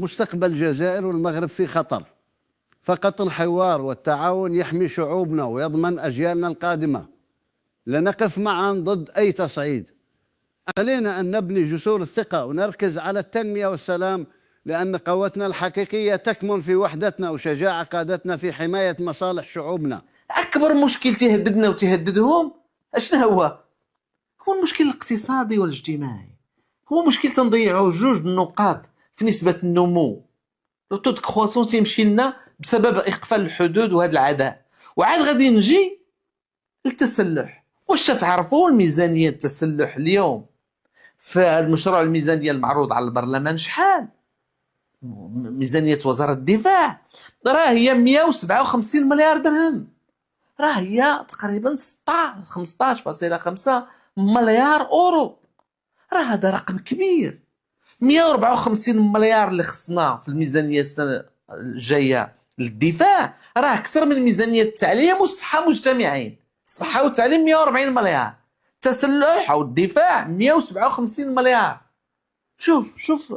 مستقبل الجزائر والمغرب في خطر. فقط الحوار والتعاون يحمي شعوبنا ويضمن أجيالنا القادمة. لنقف معا ضد أي تصعيد. علينا أن نبني جسور الثقة ونركز على التنمية والسلام، لأن قوتنا الحقيقية تكمن في وحدتنا وشجاعة قادتنا في حماية مصالح شعوبنا. أكبر مشكل تهددنا وتهددهم أشنا هو المشكل الاقتصادي والاجتماعي. هو مشكل تنضيعوا جوج النقاط في نسبة النمو. لو تو كرواسون تيمشي لنا بسبب إقفال الحدود وهذا العداء. وعاد غادي نجي للتسلح. واش تعرفوا الميزانية التسلح اليوم في هذا المشروع الميزانية المعروض على البرلمان شحال؟ ميزانية وزارة الدفاع راه هي 157 مليار درهم، راه هي تقريبا 15.5 مليار أورو. راه هذا رقم كبير. 154 مليار اللي خصنا في الميزانية السنة الجاية للدفاع راه أكثر من ميزانية التعليم والصحة مجتمعين. الصحة والتعليم 140 مليار، التسلح أو الدفاع 157 مليار. شوف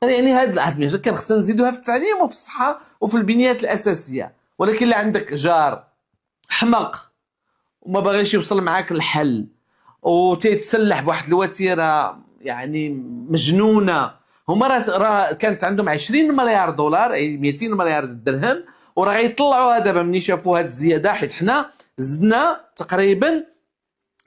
يعني هاد كان خصنا نزيدوها في التعليم وفي الصحة وفي البنيات الأساسية. ولكن اللي عندك جار حمق وما باغيش يوصل معاك الحل وتيتسلح بواحد الوتيره يعني مجنونه. هما راه كانت عندهم 20 مليار دولار اي 200 مليار درهم، وراه غيطلعوها دابا ملي شافوا هاد الزياده، حيت حنا زدنا تقريبا